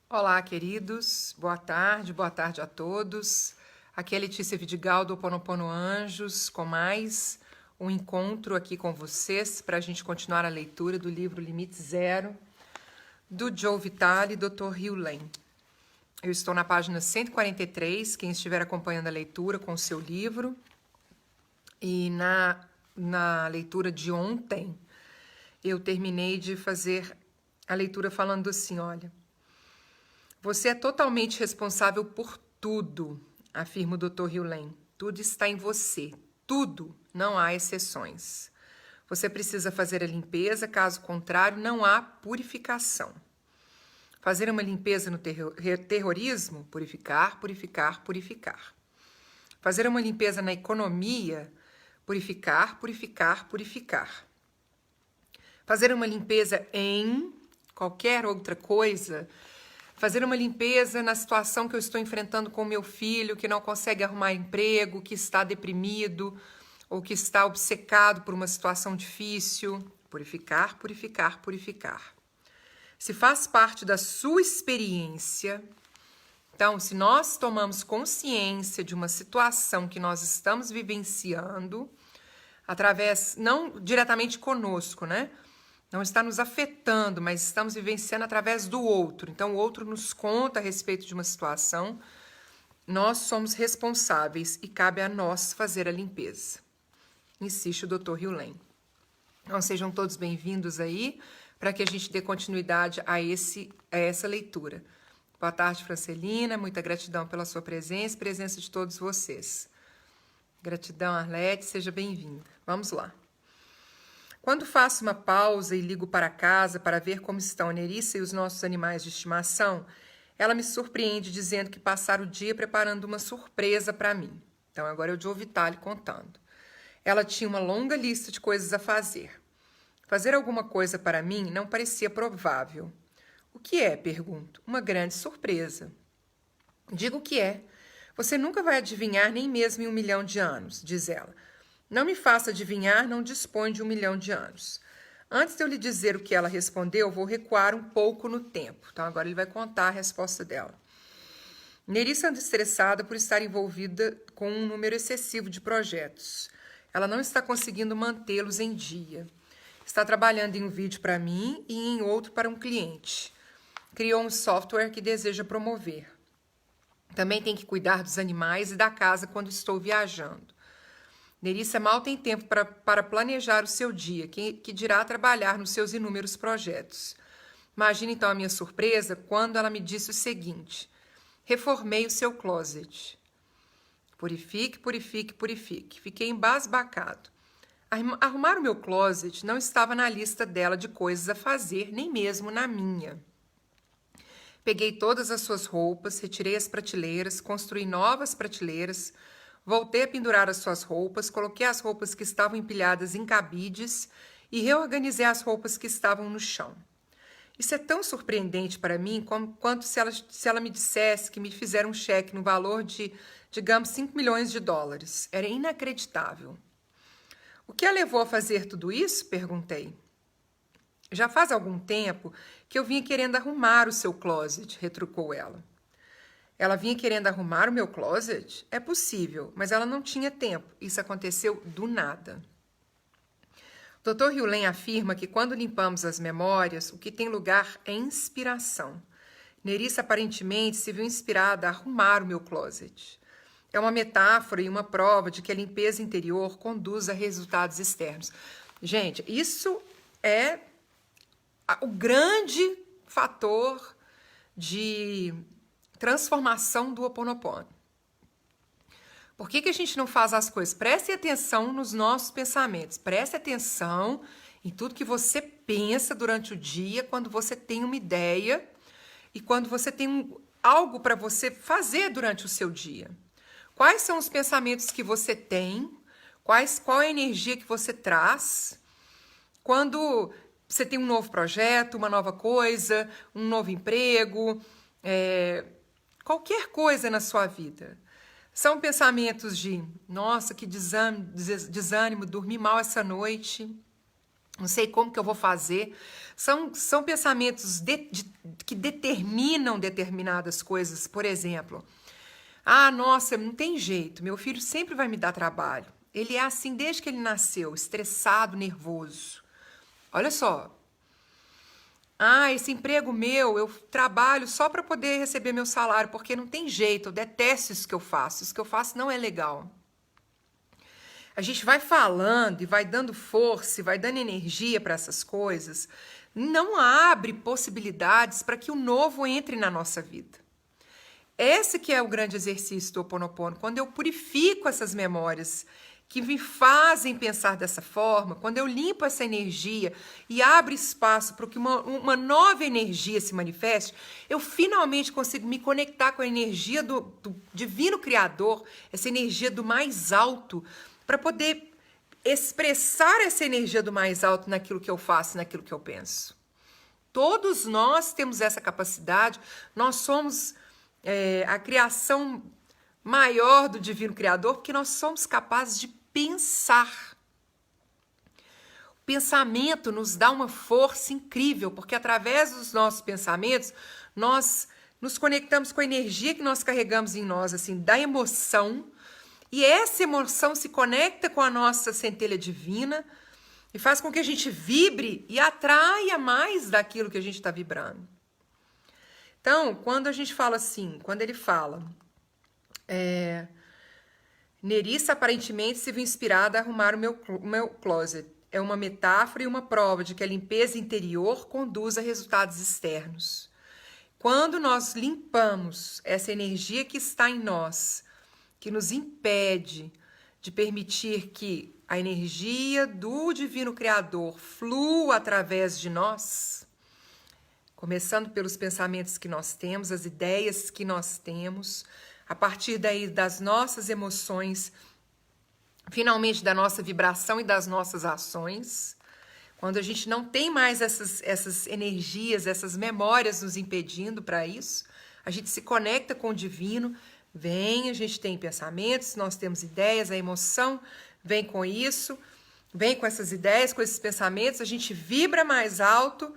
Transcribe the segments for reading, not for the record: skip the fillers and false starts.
Olá, queridos. Boa tarde a todos. Aqui é Letícia Vidigal do Ho Oponopono Anjos, com mais um encontro aqui com vocês para a gente continuar a leitura do livro Limite Zero, do Joe Vitale e Dr. Hugh Lane. Eu estou na página 143, quem estiver acompanhando a leitura com o seu livro. E na leitura de ontem, eu terminei de fazer a leitura falando assim, olha... Você é totalmente responsável por tudo, afirma o Dr. Hugh Lane. Tudo está em você. Tudo. Não há exceções. Você precisa fazer a limpeza, caso contrário, não há purificação. Fazer uma limpeza no terrorismo? Purificar, purificar, purificar. Fazer uma limpeza na economia? Purificar, purificar, purificar. Fazer uma limpeza em qualquer outra coisa... Fazer uma limpeza na situação que eu estou enfrentando com meu filho, que não consegue arrumar emprego, que está deprimido ou que está obcecado por uma situação difícil. Purificar, purificar, purificar. Se faz parte da sua experiência, então, se nós tomamos consciência de uma situação que nós estamos vivenciando, através, não diretamente conosco, né? Não está nos afetando, mas estamos vivenciando através do outro. Então, o outro nos conta a respeito de uma situação. Nós somos responsáveis e cabe a nós fazer a limpeza. Insiste o Dr. Hugh Lane. Então, sejam todos bem-vindos aí, para que a gente dê continuidade a essa leitura. Boa tarde, Francelina. Muita gratidão pela sua presença e presença de todos vocês. Gratidão, Arlete. Seja bem-vinda. Vamos lá. Quando faço uma pausa e ligo para casa para ver como estão a Nerissa e os nossos animais de estimação, ela me surpreende dizendo que passaram o dia preparando uma surpresa para mim. Então, agora é o Joe Vitale contando. Ela tinha uma longa lista de coisas a fazer. Fazer alguma coisa para mim não parecia provável. O que é? Pergunto. Uma grande surpresa. Digo que é. Você nunca vai adivinhar nem mesmo em 1 milhão de anos, diz ela. Não me faça adivinhar, não dispõe de 1 milhão de anos. Antes de eu lhe dizer o que ela respondeu, vou recuar um pouco no tempo. Então, agora ele vai contar a resposta dela. Nerissa anda estressada por estar envolvida com um número excessivo de projetos. Ela não está conseguindo mantê-los em dia. Está trabalhando em um vídeo para mim e em outro para um cliente. Criou um software que deseja promover. Também tem que cuidar dos animais e da casa quando estou viajando. Nerissa mal tem tempo para planejar o seu dia, que dirá trabalhar nos seus inúmeros projetos. Imagine então a minha surpresa quando ela me disse o seguinte: reformei o seu closet. Purifique, purifique, purifique. Fiquei embasbacado. Arrumar o meu closet não estava na lista dela de coisas a fazer, nem mesmo na minha. Peguei todas as suas roupas, retirei as prateleiras, construí novas prateleiras, voltei a pendurar as suas roupas, coloquei as roupas que estavam empilhadas em cabides e reorganizei as roupas que estavam no chão. Isso é tão surpreendente para mim quanto se ela me dissesse que me fizeram um cheque no valor de, digamos, 5 milhões de dólares. Era inacreditável. O que a levou a fazer tudo isso? Perguntei. Já faz algum tempo que eu vinha querendo arrumar o seu closet, retrucou ela. Ela vinha querendo arrumar o meu closet? É possível, mas ela não tinha tempo. Isso aconteceu do nada. Dr. Hugh Lane afirma que quando limpamos as memórias, o que tem lugar é inspiração. Nerissa aparentemente se viu inspirada a arrumar o meu closet. É uma metáfora e uma prova de que a limpeza interior conduz a resultados externos. Gente, isso é o grande fator de transformação do Ho Oponopono. Por que a gente não faz as coisas? Preste atenção nos nossos pensamentos. Preste atenção em tudo que você pensa durante o dia, quando você tem uma ideia e quando você tem algo para você fazer durante o seu dia. Quais são os pensamentos que você tem? Qual é a energia que você traz? Quando você tem um novo projeto, uma nova coisa, um novo emprego, qualquer coisa na sua vida. São pensamentos de, nossa, que desânimo, dormi mal essa noite, não sei como que eu vou fazer. São pensamentos que determinam determinadas coisas. Por exemplo, nossa, não tem jeito, meu filho sempre vai me dar trabalho. Ele é assim desde que ele nasceu, estressado, nervoso. Olha só. Esse emprego meu, eu trabalho só para poder receber meu salário, porque não tem jeito, eu detesto isso que eu faço. Isso que eu faço não é legal. A gente vai falando e vai dando força, e vai dando energia para essas coisas, não abre possibilidades para que o novo entre na nossa vida. Esse que é o grande exercício do Ho Oponopono. Quando eu purifico essas memórias que me fazem pensar dessa forma, quando eu limpo essa energia e abro espaço para que uma nova energia se manifeste, eu finalmente consigo me conectar com a energia do divino Criador, essa energia do mais alto, para poder expressar essa energia do mais alto naquilo que eu faço, naquilo que eu penso. Todos nós temos essa capacidade, nós somos a criação maior do Divino Criador, porque nós somos capazes de pensar. O pensamento nos dá uma força incrível, porque através dos nossos pensamentos, nós nos conectamos com a energia que nós carregamos em nós, assim, da emoção, e essa emoção se conecta com a nossa centelha divina e faz com que a gente vibre e atraia mais daquilo que a gente está vibrando. Então, quando a gente fala assim, quando ele fala, Nerissa aparentemente se viu inspirada a arrumar o meu closet. É uma metáfora e uma prova de que a limpeza interior conduz a resultados externos. Quando nós limpamos essa energia que está em nós, que nos impede de permitir que a energia do Divino Criador flua através de nós, começando pelos pensamentos que nós temos, as ideias que nós temos, a partir daí das nossas emoções, finalmente da nossa vibração e das nossas ações. Quando a gente não tem mais essas energias, essas memórias nos impedindo para isso, a gente se conecta com o divino, a gente tem pensamentos, nós temos ideias, a emoção vem com isso, vem com essas ideias, com esses pensamentos, a gente vibra mais alto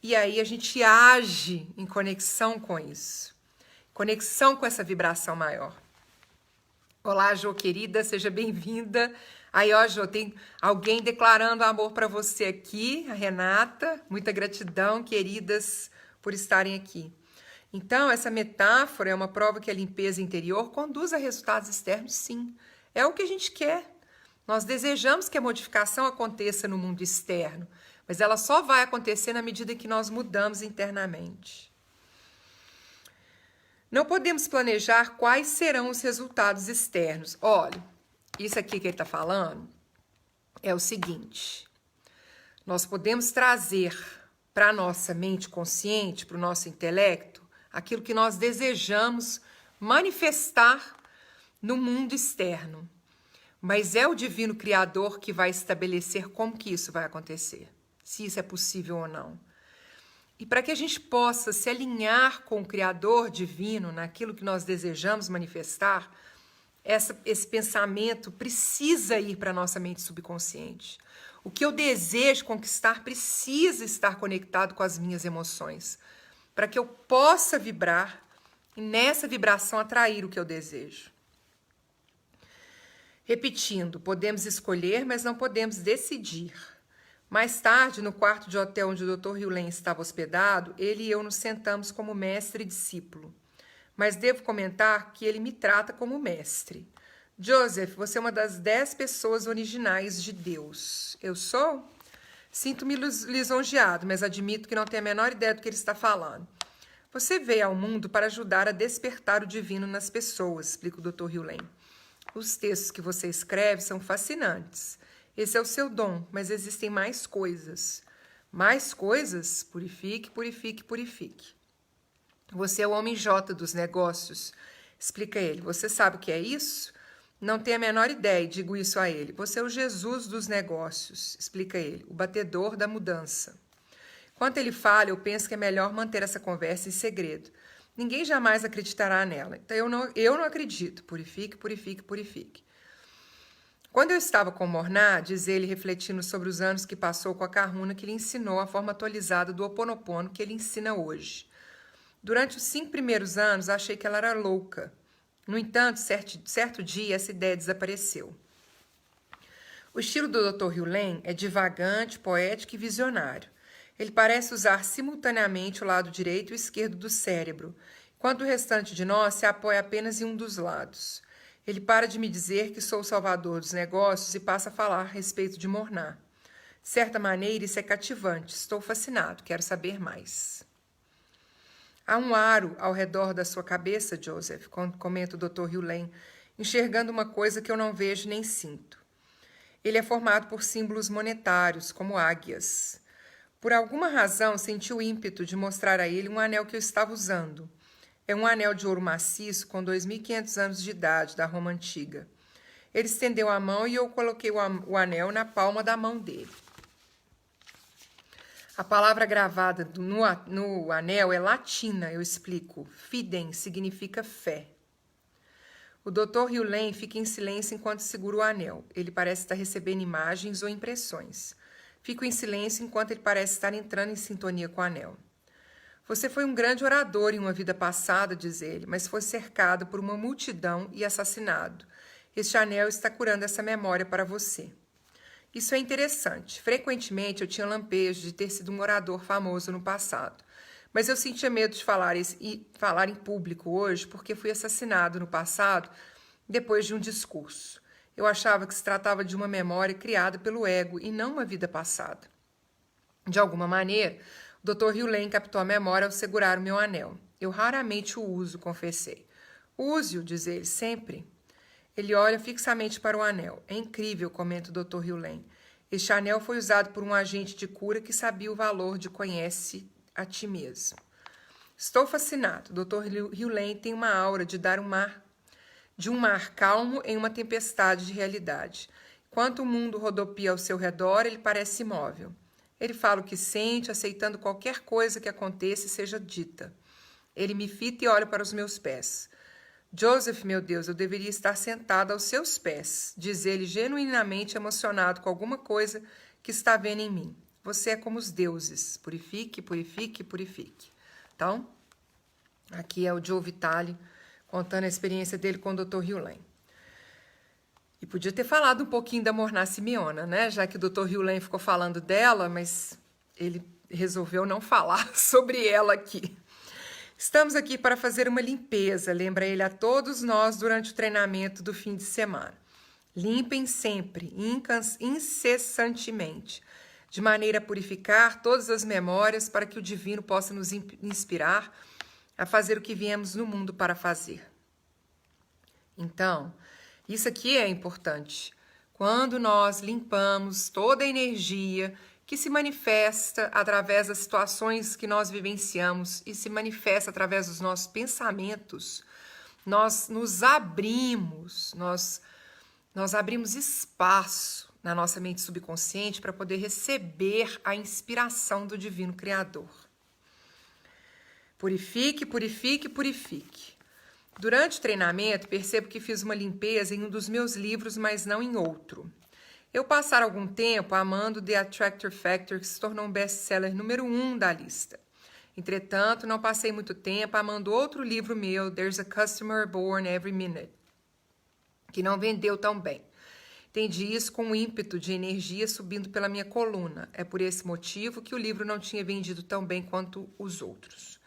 e aí a gente age em conexão com isso. Conexão com essa vibração maior. Olá, Jô, querida, seja bem-vinda. Aí, ó, Jô, tem alguém declarando amor para você aqui, a Renata. Muita gratidão, queridas, por estarem aqui. Então, essa metáfora é uma prova que a limpeza interior conduz a resultados externos, sim. É o que a gente quer. Nós desejamos que a modificação aconteça no mundo externo, mas ela só vai acontecer na medida que nós mudamos internamente. Não podemos planejar quais serão os resultados externos. Olha, isso aqui que ele está falando é o seguinte. Nós podemos trazer para a nossa mente consciente, para o nosso intelecto, aquilo que nós desejamos manifestar no mundo externo. Mas é o Divino Criador que vai estabelecer como que isso vai acontecer, se isso é possível ou não. E para que a gente possa se alinhar com o Criador divino naquilo que nós desejamos manifestar, esse pensamento precisa ir para a nossa mente subconsciente. O que eu desejo conquistar precisa estar conectado com as minhas emoções, para que eu possa vibrar e nessa vibração atrair o que eu desejo. Repetindo, podemos escolher, mas não podemos decidir. Mais tarde, no quarto de hotel onde o Dr. Hugh Lane estava hospedado, ele e eu nos sentamos como mestre e discípulo. Mas devo comentar que ele me trata como mestre. Joseph, você é uma das 10 pessoas originais de Deus. Eu sou? Sinto-me lisonjeado, mas admito que não tenho a menor ideia do que ele está falando. Você veio ao mundo para ajudar a despertar o divino nas pessoas, explica o Dr. Hugh Lane. Os textos que você escreve são fascinantes. Esse é o seu dom, mas existem mais coisas. Mais coisas? Purifique, purifique, purifique. Você é o homem J dos negócios, explica ele. Você sabe o que é isso? Não tenho a menor ideia, digo isso a ele. Você é o Jesus dos negócios, explica ele, o batedor da mudança. Enquanto ele fala, eu penso que é melhor manter essa conversa em segredo. Ninguém jamais acreditará nela. Então eu não acredito. Purifique, purifique, purifique. Quando eu estava com Morná, diz ele, refletindo sobre os anos que passou com a Kahuna, que lhe ensinou a forma atualizada do Ho Oponopono que ele ensina hoje. Durante os 5 primeiros anos, achei que ela era louca. No entanto, certo dia, essa ideia desapareceu. O estilo do Dr. Hugh Lane é divagante, poético e visionário. Ele parece usar simultaneamente o lado direito e o esquerdo do cérebro, enquanto o restante de nós se apoia apenas em um dos lados. Ele para de me dizer que sou o salvador dos negócios e passa a falar a respeito de Morná. De certa maneira, isso é cativante. Estou fascinado. Quero saber mais. Há um aro ao redor da sua cabeça, Joseph, comenta o Dr. Hugh Lane, enxergando uma coisa que eu não vejo nem sinto. Ele é formado por símbolos monetários, como águias. Por alguma razão, senti o ímpeto de mostrar a ele um anel que eu estava usando. É um anel de ouro maciço com 2.500 anos de idade, da Roma Antiga. Ele estendeu a mão e eu coloquei o anel na palma da mão dele. A palavra gravada no anel é latina, eu explico. Fidem significa fé. O Dr. Hugh Lane fica em silêncio enquanto segura o anel. Ele parece estar recebendo imagens ou impressões. Fico em silêncio enquanto ele parece estar entrando em sintonia com o anel. Você foi um grande orador em uma vida passada, diz ele, mas foi cercado por uma multidão e assassinado. Este anel está curando essa memória para você. Isso é interessante. Frequentemente eu tinha lampejos de ter sido um orador famoso no passado. Mas eu sentia medo de falar em público hoje porque fui assassinado no passado depois de um discurso. Eu achava que se tratava de uma memória criada pelo ego e não uma vida passada. De alguma maneira, o Dr. Hugh Lane captou a memória ao segurar o meu anel. Eu raramente o uso, confessei. Use-o, diz ele, sempre. Ele olha fixamente para o anel. É incrível, comenta o Dr. Hugh Lane. Este anel foi usado por um agente de cura que sabia o valor de conhece a ti mesmo. Estou fascinado. O Dr. Hugh Lane tem uma aura de dar um mar calmo em uma tempestade de realidade. Enquanto o mundo rodopia ao seu redor, ele parece imóvel. Ele fala o que sente, aceitando qualquer coisa que aconteça e seja dita. Ele me fita e olha para os meus pés. Joseph, meu Deus, eu deveria estar sentado aos seus pés, diz ele genuinamente emocionado com alguma coisa que está vendo em mim. Você é como os deuses. Purifique, purifique, purifique. Então, aqui é o Joe Vitale contando a experiência dele com o Dr. Hugh Lane. E podia ter falado um pouquinho da Morná Simeona, né? Já que o Dr. Hugh Lane ficou falando dela, mas ele resolveu não falar sobre ela aqui. Estamos aqui para fazer uma limpeza, lembra ele a todos nós durante o treinamento do fim de semana. Limpem sempre, incessantemente, de maneira a purificar todas as memórias para que o divino possa nos inspirar a fazer o que viemos no mundo para fazer. Então, isso aqui é importante. Quando nós limpamos toda a energia que se manifesta através das situações que nós vivenciamos e se manifesta através dos nossos pensamentos, nós nos abrimos, nós abrimos espaço na nossa mente subconsciente para poder receber a inspiração do Divino Criador. Purifique, purifique, purifique. Durante o treinamento, percebo que fiz uma limpeza em um dos meus livros, mas não em outro. Eu passar algum tempo amando The Attractor Factor, que se tornou um best-seller número 1 da lista. Entretanto, não passei muito tempo amando outro livro meu, There's a Customer Born Every Minute, que não vendeu tão bem. Entendi isso com um ímpeto de energia subindo pela minha coluna. É por esse motivo que o livro não tinha vendido tão bem quanto os outros.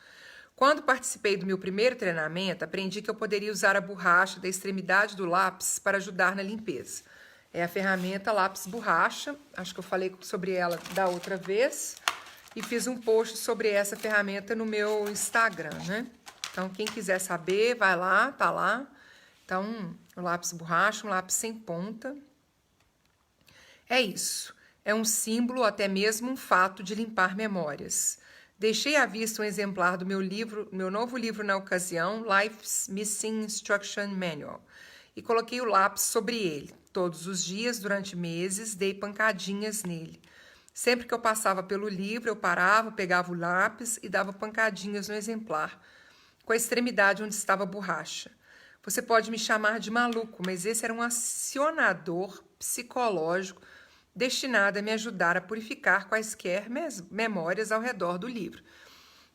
Quando participei do meu primeiro treinamento, aprendi que eu poderia usar a borracha da extremidade do lápis para ajudar na limpeza. É a ferramenta lápis borracha, acho que eu falei sobre ela da outra vez, e fiz um post sobre essa ferramenta no meu Instagram, né? Então, quem quiser saber, vai lá, tá lá. Então, o lápis borracha, um lápis sem ponta. É isso. É um símbolo, até mesmo um fato de limpar memórias. Deixei à vista um exemplar do meu novo livro na ocasião, Life's Missing Instruction Manual, e coloquei o lápis sobre ele. Todos os dias, durante meses, dei pancadinhas nele. Sempre que eu passava pelo livro, eu parava, pegava o lápis e dava pancadinhas no exemplar, com a extremidade onde estava a borracha. Você pode me chamar de maluco, mas esse era um acionador psicológico destinado a me ajudar a purificar quaisquer memórias ao redor do livro.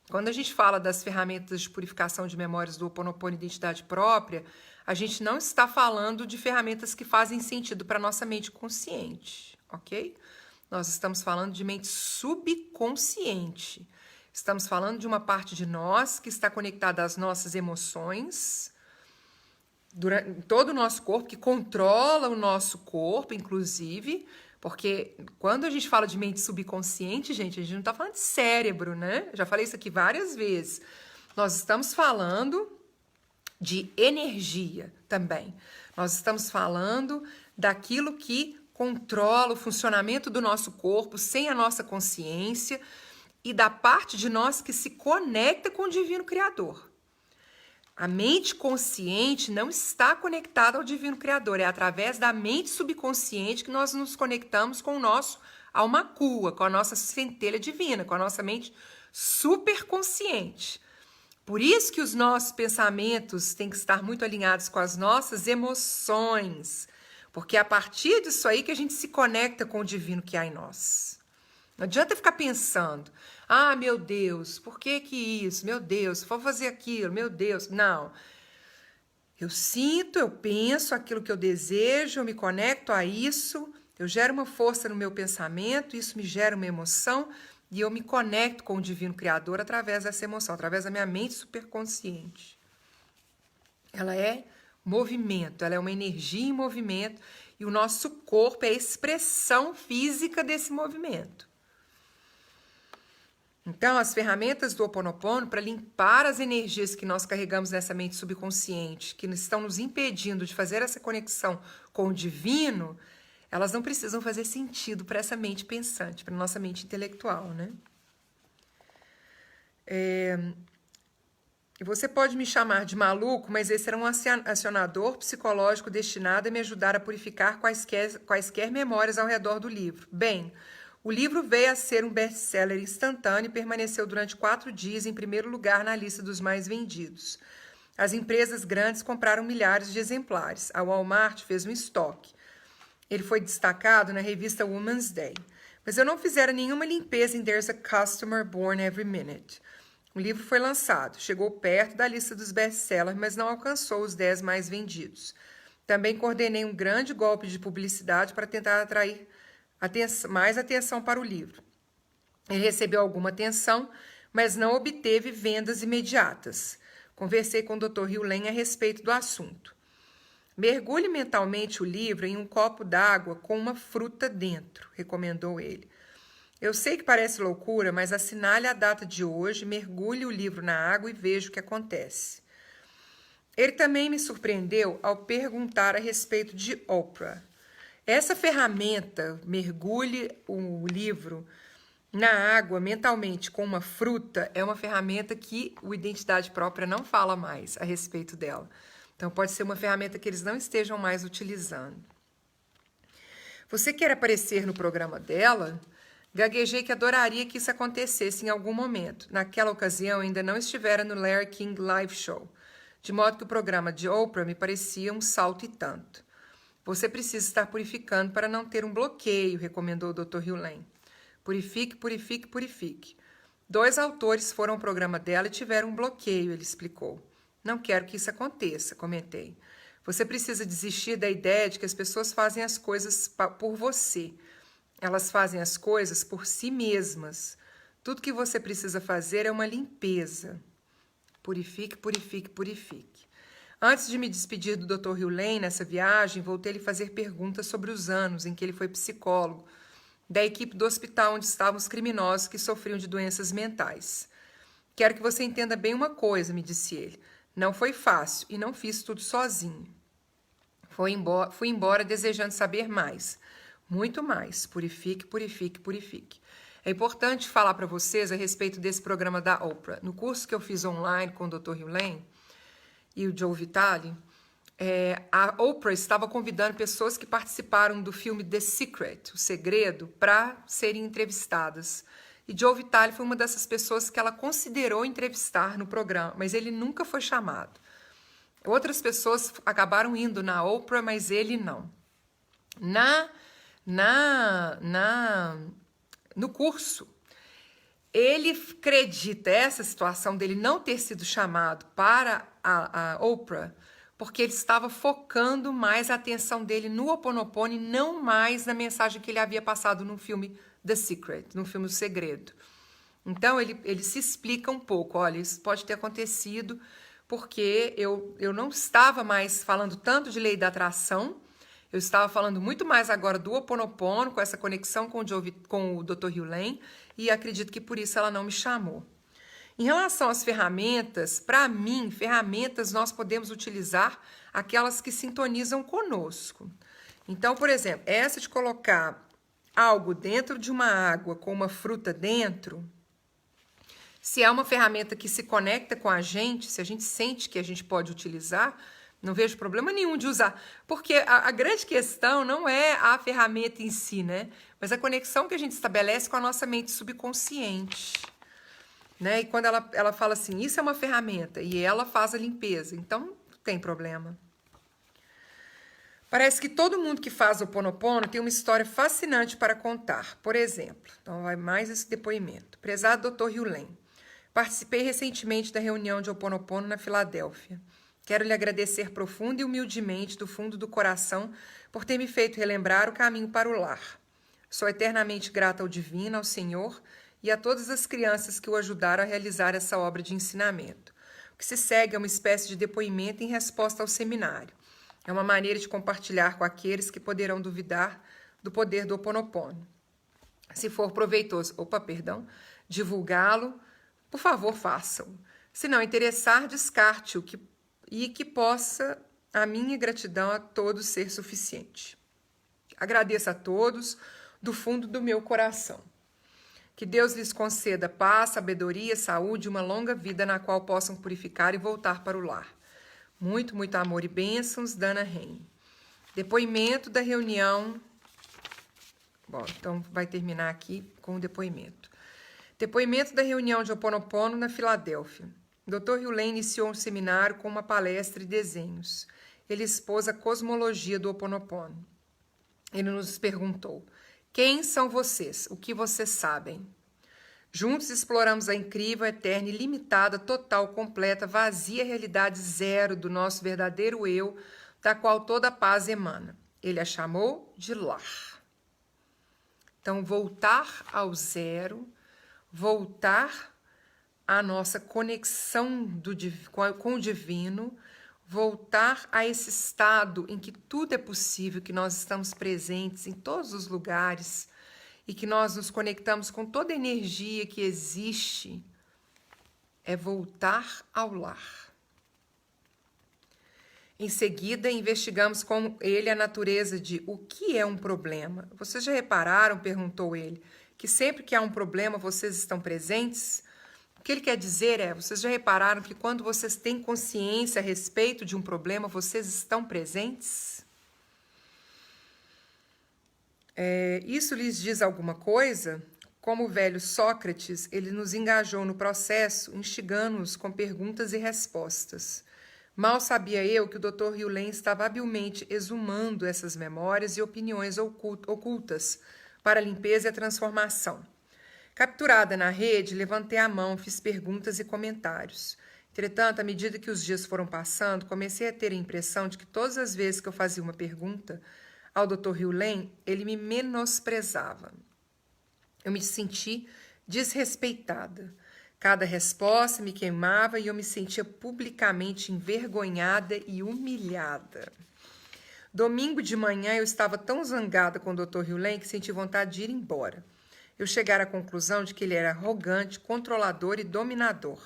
Quando a gente fala das ferramentas de purificação de memórias do Ho Oponopono Identidade Própria, a gente não está falando de ferramentas que fazem sentido para a nossa mente consciente, ok? Nós estamos falando de mente subconsciente. Estamos falando de uma parte de nós que está conectada às nossas emoções, durante todo o nosso corpo, que controla o nosso corpo, inclusive, porque quando a gente fala de mente subconsciente, gente, a gente não está falando de cérebro, né? Já falei isso aqui várias vezes. Nós estamos falando de energia também. Nós estamos falando daquilo que controla o funcionamento do nosso corpo sem a nossa consciência e da parte de nós que se conecta com o Divino Criador. A mente consciente não está conectada ao Divino Criador, é através da mente subconsciente que nós nos conectamos com o nosso alma cua, com a nossa centelha divina, com a nossa mente superconsciente. Por isso que os nossos pensamentos têm que estar muito alinhados com as nossas emoções, porque é a partir disso aí que a gente se conecta com o divino que há em nós. Não adianta ficar pensando, ah, meu Deus, por que isso? Meu Deus, vou fazer aquilo, meu Deus. Não. Eu sinto, eu penso aquilo que eu desejo, eu me conecto a isso, eu gero uma força no meu pensamento, isso me gera uma emoção e eu me conecto com o Divino Criador através dessa emoção, através da minha mente superconsciente. Ela é movimento, ela é uma energia em movimento e o nosso corpo é a expressão física desse movimento. Então, as ferramentas do Ho Oponopono para limpar as energias que nós carregamos nessa mente subconsciente, que estão nos impedindo de fazer essa conexão com o divino, elas não precisam fazer sentido para essa mente pensante, para a nossa mente intelectual, né? Você pode me chamar de maluco, mas esse era um acionador psicológico destinado a me ajudar a purificar quaisquer memórias ao redor do livro. Bem, o livro veio a ser um best-seller instantâneo e permaneceu durante 4 dias em primeiro lugar na lista dos mais vendidos. As empresas grandes compraram milhares de exemplares. A Walmart fez um estoque. Ele foi destacado na revista Woman's Day. Mas eu não fizera nenhuma limpeza em There's a Customer Born Every Minute. O livro foi lançado, chegou perto da lista dos best-sellers, mas não alcançou os 10 mais vendidos. Também coordenei um grande golpe de publicidade para tentar atrair mais atenção para o livro. Ele recebeu alguma atenção, mas não obteve vendas imediatas. Conversei com o Dr. Hugh Lane a respeito do assunto. Mergulhe mentalmente o livro em um copo d'água com uma fruta dentro, recomendou ele. Eu sei que parece loucura, mas assinale a data de hoje, mergulhe o livro na água e veja o que acontece. Ele também me surpreendeu ao perguntar a respeito de Oprah. Essa ferramenta, mergulhe o livro na água mentalmente com uma fruta, é uma ferramenta que o Identidade Própria não fala mais a respeito dela. Então, pode ser uma ferramenta que eles não estejam mais utilizando. Você quer aparecer no programa dela? Gaguejei que adoraria que isso acontecesse em algum momento. Naquela ocasião, ainda não estivera no Larry King Live Show, de modo que o programa de Oprah me parecia um salto e tanto. Você precisa estar purificando para não ter um bloqueio, recomendou o Dr. Hugh Lane. Purifique, purifique, purifique. 2 autores foram ao programa dela e tiveram um bloqueio, ele explicou. Não quero que isso aconteça, comentei. Você precisa desistir da ideia de que as pessoas fazem as coisas por você. Elas fazem as coisas por si mesmas. Tudo que você precisa fazer é uma limpeza. Purifique, purifique, purifique. Antes de me despedir do Dr. Hugh Lane nessa viagem, voltei a lhe fazer perguntas sobre os anos em que ele foi psicólogo da equipe do hospital onde estavam os criminosos que sofriam de doenças mentais. Quero que você entenda bem uma coisa, me disse ele. Não foi fácil e não fiz tudo sozinho. Fui embora desejando saber mais, muito mais. Purifique, purifique, purifique. É importante falar para vocês a respeito desse programa da Oprah. No curso que eu fiz online com o Dr. Hugh Lane e o Joe Vitale, a Oprah estava convidando pessoas que participaram do filme The Secret, O Segredo, para serem entrevistadas. E Joe Vitale foi uma dessas pessoas que ela considerou entrevistar no programa, mas ele nunca foi chamado. Outras pessoas acabaram indo na Oprah, mas ele não. No curso, ele acredita essa situação dele não ter sido chamado para a Oprah, porque ele estava focando mais a atenção dele no Ho Oponopono e não mais na mensagem que ele havia passado no filme The Secret, no filme O Segredo. Então, ele se explica um pouco. Olha, isso pode ter acontecido porque eu não estava mais falando tanto de lei da atração, eu estava falando muito mais agora do Ho Oponopono, com essa conexão com o Dr. Hugh Lane, e acredito que por isso ela não me chamou. Em relação às ferramentas, para mim, ferramentas nós podemos utilizar aquelas que sintonizam conosco. Então, por exemplo, essa de colocar algo dentro de uma água com uma fruta dentro, se é uma ferramenta que se conecta com a gente, se a gente sente que a gente pode utilizar, não vejo problema nenhum de usar. Porque a grande questão não é a ferramenta em si, né? Mas a conexão que a gente estabelece com a nossa mente subconsciente. Né? E quando ela fala assim, isso é uma ferramenta, e ela faz a limpeza, então não tem problema. Parece que todo mundo que faz o Ho Oponopono tem uma história fascinante para contar. Por exemplo, então vai mais esse depoimento. Prezado Dr. Hugh Lane, participei recentemente da reunião de Ho Oponopono na Filadélfia. Quero lhe agradecer profunda e humildemente do fundo do coração por ter me feito relembrar o caminho para o lar. Sou eternamente grata ao Divino, ao Senhor e a todas as crianças que o ajudaram a realizar essa obra de ensinamento. O que se segue é uma espécie de depoimento em resposta ao seminário. É uma maneira de compartilhar com aqueles que poderão duvidar do poder do Ho Oponopono. Se for proveitoso, divulgá-lo, por favor, façam. Se não interessar, descarte-o e que possa a minha gratidão a todos ser suficiente. Agradeço a todos do fundo do meu coração. Que Deus lhes conceda paz, sabedoria, saúde e uma longa vida na qual possam purificar e voltar para o lar. Muito, muito amor e bênçãos, Dana Rain. Depoimento da reunião. Bom, então vai terminar aqui com o depoimento. Depoimento da reunião de Ho Oponopono na Filadélfia. Dr. Hugh Lane iniciou um seminário com uma palestra e desenhos. Ele expôs a cosmologia do Ho Oponopono. Ele nos perguntou: quem são vocês? O que vocês sabem? Juntos exploramos a incrível, eterna, ilimitada, total, completa, vazia realidade zero do nosso verdadeiro eu, da qual toda a paz emana. Ele a chamou de lar. Então, voltar ao zero, voltar à nossa conexão com o divino, voltar a esse estado em que tudo é possível, que nós estamos presentes em todos os lugares, e que nós nos conectamos com toda a energia que existe, é voltar ao lar. Em seguida, investigamos com ele a natureza de o que é um problema. Vocês já repararam, perguntou ele, que sempre que há um problema vocês estão presentes? O que ele quer dizer é, vocês já repararam que quando vocês têm consciência a respeito de um problema, vocês estão presentes? Isso lhes diz alguma coisa? Como o velho Sócrates, ele nos engajou no processo, instigando-nos com perguntas e respostas. Mal sabia eu que o Dr. Hugh Lane estava habilmente exumando essas memórias e opiniões ocultas para a limpeza e a transformação. Capturada na rede, levantei a mão, fiz perguntas e comentários. Entretanto, à medida que os dias foram passando, comecei a ter a impressão de que todas as vezes que eu fazia uma pergunta ao Dr. Hugh Lane, ele me menosprezava. Eu me senti desrespeitada. Cada resposta me queimava e eu me sentia publicamente envergonhada e humilhada. Domingo de manhã eu estava tão zangada com o Dr. Hugh Lane que senti vontade de ir embora. Eu cheguei à conclusão de que ele era arrogante, controlador e dominador.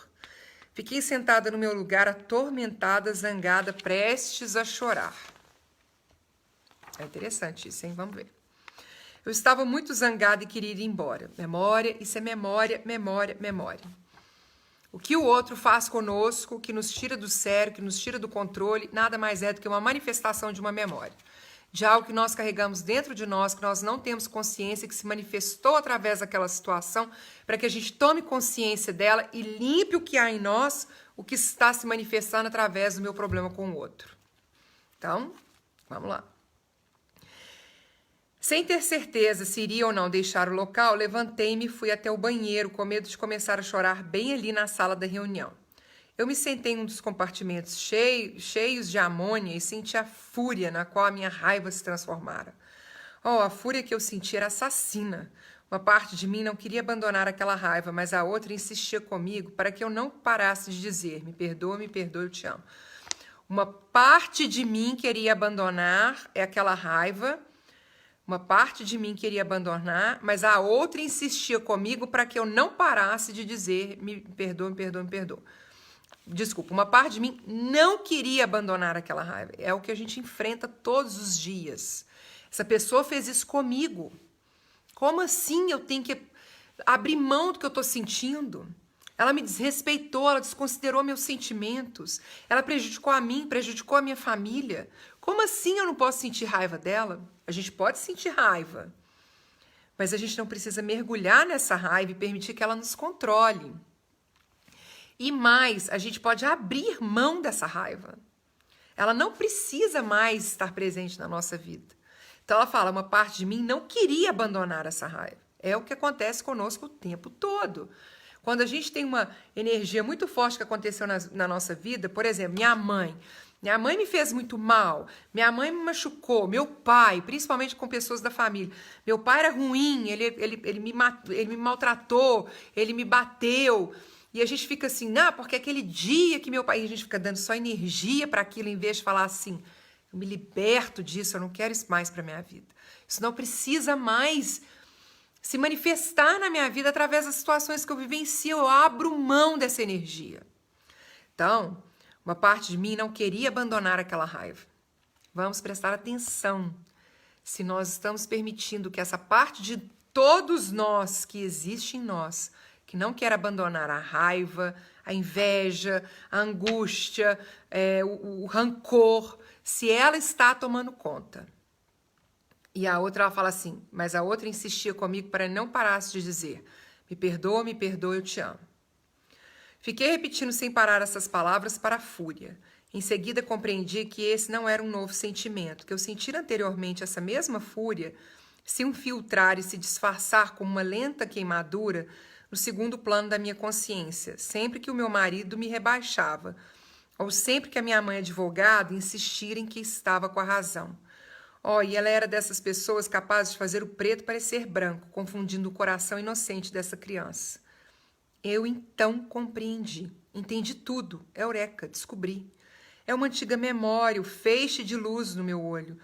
Fiquei sentada no meu lugar, atormentada, zangada, prestes a chorar. É interessante isso, hein? Vamos ver. Eu estava muito zangada e queria ir embora. Memória, isso é memória, memória, memória. O que o outro faz conosco, que nos tira do sério, que nos tira do controle, nada mais é do que uma manifestação de uma memória. De algo que nós carregamos dentro de nós, que nós não temos consciência, que se manifestou através daquela situação, para que a gente tome consciência dela e limpe o que há em nós, o que está se manifestando através do meu problema com o outro. Então, vamos lá. Sem ter certeza se iria ou não deixar o local, levantei-me e fui até o banheiro, com medo de começar a chorar bem ali na sala da reunião. Eu me sentei em um dos compartimentos cheios de amônia e senti a fúria na qual a minha raiva se transformara. Oh, a fúria que eu senti era assassina. Uma parte de mim não queria abandonar aquela raiva, mas a outra insistia comigo para que eu não parasse de dizer: me perdoa, eu te amo. Uma parte de mim queria abandonar aquela raiva, uma parte de mim queria abandonar, mas a outra insistia comigo para que eu não parasse de dizer: me perdoa, me perdoa, me perdoa. Desculpa, uma parte de mim não queria abandonar aquela raiva. É o que a gente enfrenta todos os dias. Essa pessoa fez isso comigo. Como assim eu tenho que abrir mão do que eu estou sentindo? Ela me desrespeitou, ela desconsiderou meus sentimentos. Ela prejudicou a mim, prejudicou a minha família. Como assim eu não posso sentir raiva dela? A gente pode sentir raiva, mas a gente não precisa mergulhar nessa raiva e permitir que ela nos controle. E mais, a gente pode abrir mão dessa raiva. Ela não precisa mais estar presente na nossa vida. Então ela fala, uma parte de mim não queria abandonar essa raiva. É o que acontece conosco o tempo todo. Quando a gente tem uma energia muito forte que aconteceu na nossa vida, por exemplo, minha mãe me fez muito mal, minha mãe me machucou, meu pai, principalmente com pessoas da família. Meu pai era ruim, ele me maltratou, ele me bateu. E a gente fica assim, não, porque aquele dia que meu pai... E a gente fica dando só energia para aquilo, em vez de falar assim, eu me liberto disso, eu não quero isso mais para minha vida. Isso não precisa mais se manifestar na minha vida através das situações que eu vivencio, eu abro mão dessa energia. Então, uma parte de mim não queria abandonar aquela raiva. Vamos prestar atenção se nós estamos permitindo que essa parte de todos nós que existe em nós, que não quer abandonar a raiva, a inveja, a angústia, o rancor, se ela está tomando conta. E a outra, ela fala assim, mas a outra insistia comigo para não parasse de dizer, me perdoa, eu te amo. Fiquei repetindo sem parar essas palavras para a fúria. Em seguida compreendi que esse não era um novo sentimento, que eu sentira anteriormente essa mesma fúria se infiltrar e se disfarçar como uma lenta queimadura no segundo plano da minha consciência, sempre que o meu marido me rebaixava, ou sempre que a minha mãe advogada insistia em que estava com a razão. E ela era dessas pessoas capazes de fazer o preto parecer branco, confundindo o coração inocente dessa criança. Eu então compreendi, entendi tudo, eureka, descobri. É uma antiga memória, o feixe de luz no meu olho,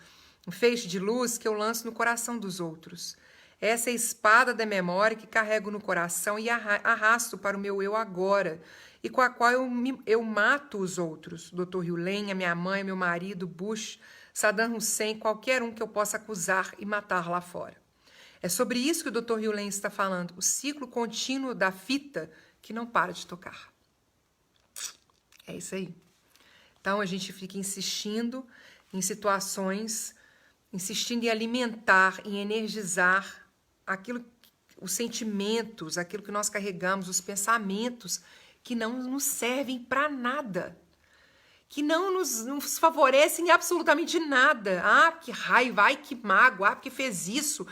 um feixe de luz que eu lanço no coração dos outros. Essa é a espada da memória que carrego no coração e arrasto para o meu eu agora, e com a qual eu mato os outros, Dr. Hewlett, a minha mãe, meu marido, Bush, Saddam Hussein, qualquer um que eu possa acusar e matar lá fora. É sobre isso que o Dr. Hewlett está falando, o ciclo contínuo da fita que não para de tocar. É isso aí. Então a gente fica insistindo em situações, insistindo em alimentar, em energizar aquilo, os sentimentos, aquilo que nós carregamos, os pensamentos que não nos servem para nada, que não nos favorecem absolutamente nada. Que raiva, que mágoa, porque fez isso,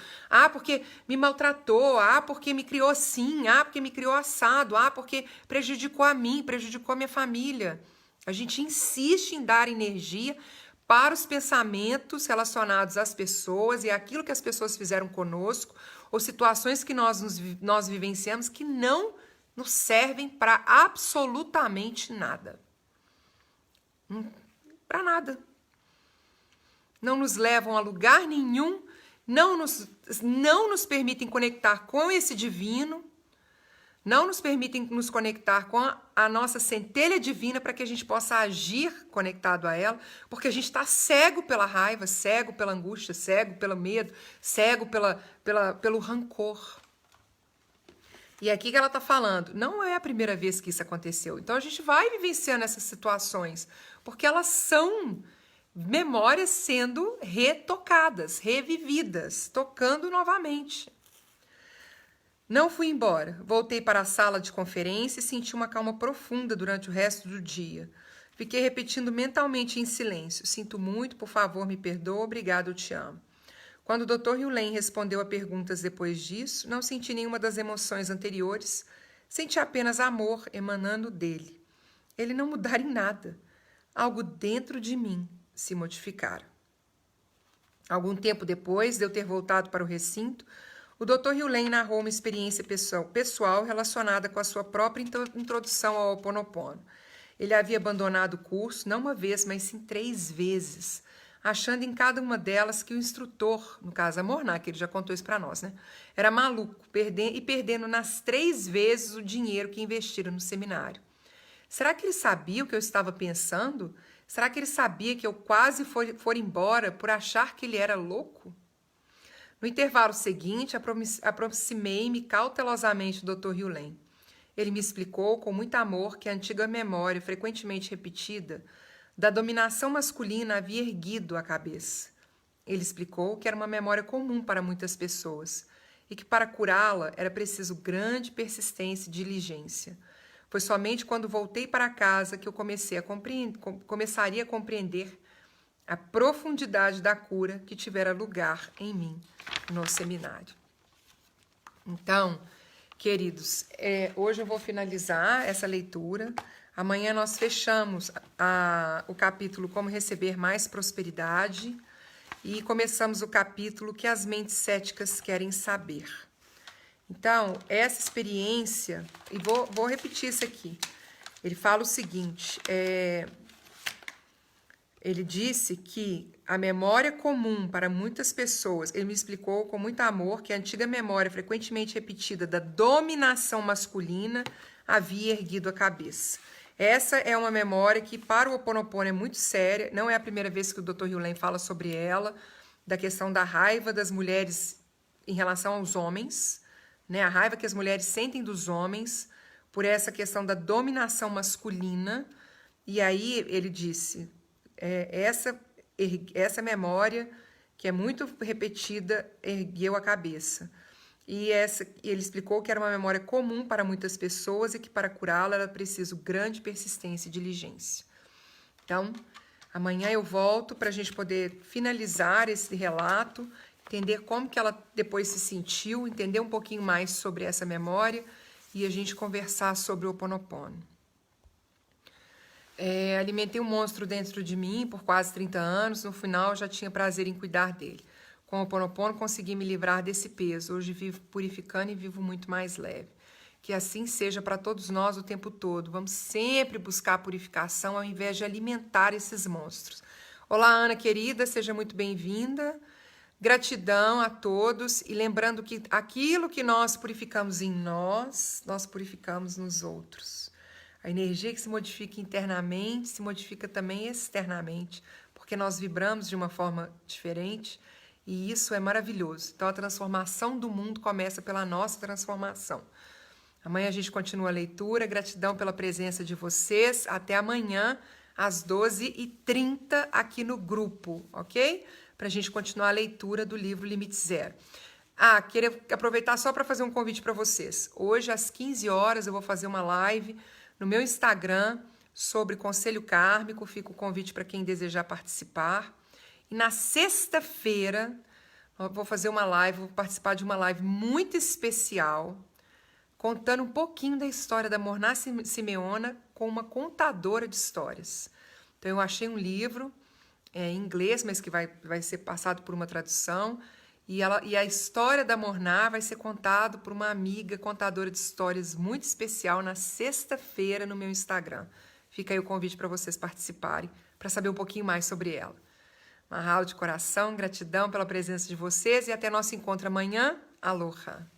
porque me maltratou, porque me criou assim, porque me criou assado, porque prejudicou a mim, prejudicou a minha família. A gente insiste em dar energia para os pensamentos relacionados às pessoas e aquilo que as pessoas fizeram conosco, ou situações que nós vivenciamos que não nos servem para absolutamente nada. Para nada. Não nos levam a lugar nenhum, não nos permitem conectar com esse divino, não nos permitem nos conectar com a nossa centelha divina para que a gente possa agir conectado a ela, porque a gente está cego pela raiva, cego pela angústia, cego pelo medo, cego pelo rancor. E aqui que ela está falando, não é a primeira vez que isso aconteceu. Então a gente vai vivenciando essas situações, porque elas são memórias sendo retocadas, revividas, tocando novamente. Não fui embora. Voltei para a sala de conferência e senti uma calma profunda durante o resto do dia. Fiquei repetindo mentalmente em silêncio. Sinto muito, por favor, me perdoa, obrigado, eu te amo. Quando o Dr. Yulen respondeu a perguntas depois disso, não senti nenhuma das emoções anteriores, senti apenas amor emanando dele. Ele não mudara em nada. Algo dentro de mim se modificara. Algum tempo depois de eu ter voltado para o recinto, o Dr. Yulen narrou uma experiência pessoal relacionada com a sua própria introdução ao Ho Oponopono. Ele havia abandonado o curso não uma vez, mas sim 3 vezes, achando em cada uma delas que o instrutor, no caso a Morná, que ele já contou isso para nós, né, era maluco, perdendo nas 3 vezes o dinheiro que investira no seminário. Será que ele sabia o que eu estava pensando? Será que ele sabia que eu quase for embora por achar que ele era louco? No intervalo seguinte, aproximei-me cautelosamente do Dr. Yulen. Ele me explicou com muito amor que a antiga memória, frequentemente repetida, da dominação masculina havia erguido a cabeça. Ele explicou que era uma memória comum para muitas pessoas e que para curá-la era preciso grande persistência e diligência. Foi somente quando voltei para casa que eu começaria a compreender a profundidade da cura que tivera lugar em mim no seminário. Então, queridos, hoje eu vou finalizar essa leitura. Amanhã nós fechamos o capítulo Como Receber Mais Prosperidade e começamos o capítulo Que as Mentes Céticas Querem Saber. Então, essa experiência, e vou repetir isso aqui, ele fala o seguinte, ele disse que a memória comum para muitas pessoas, ele me explicou com muito amor que a antiga memória frequentemente repetida da dominação masculina havia erguido a cabeça. Essa é uma memória que para o Ho Oponopono é muito séria, não é a primeira vez que o Dr. Yulen fala sobre ela, da questão da raiva das mulheres em relação aos homens, né? A raiva que as mulheres sentem dos homens por essa questão da dominação masculina. E aí ele disse, essa memória que é muito repetida ergueu a cabeça. E ele explicou que era uma memória comum para muitas pessoas e que para curá-la era preciso grande persistência e diligência. Então, amanhã eu volto para a gente poder finalizar esse relato, entender como que ela depois se sentiu, entender um pouquinho mais sobre essa memória e a gente conversar sobre o Ho Oponopono. Alimentei um monstro dentro de mim por quase 30 anos, no final já tinha prazer em cuidar dele. Com o Ho Oponopono consegui me livrar desse peso, hoje vivo purificando e vivo muito mais leve. Que assim seja para todos nós o tempo todo, vamos sempre buscar a purificação ao invés de alimentar esses monstros. Olá, Ana querida, seja muito bem-vinda. Gratidão a todos e lembrando que aquilo que nós purificamos em nós purificamos nos outros. A energia que se modifica internamente se modifica também externamente, porque nós vibramos de uma forma diferente e isso é maravilhoso. Então a transformação do mundo começa pela nossa transformação. Amanhã a gente continua a leitura. Gratidão pela presença de vocês. Até amanhã às 12h30 aqui no grupo, ok? Para a gente continuar a leitura do livro Limite Zero. Queria aproveitar só para fazer um convite para vocês. Hoje, às 15 horas, eu vou fazer uma live no meu Instagram sobre conselho kármico. Fica o convite para quem desejar participar. E na sexta-feira, eu vou fazer uma live, vou participar de uma live muito especial, contando um pouquinho da história da Morná Simeona com uma contadora de histórias. Então, eu achei um livro em inglês, mas que vai ser passado por uma tradução, e a história da Morná vai ser contada por uma amiga contadora de histórias muito especial na sexta-feira no meu Instagram. Fica aí o convite para vocês participarem, para saber um pouquinho mais sobre ela. Mahalo de coração, gratidão pela presença de vocês e até nosso encontro amanhã. Aloha!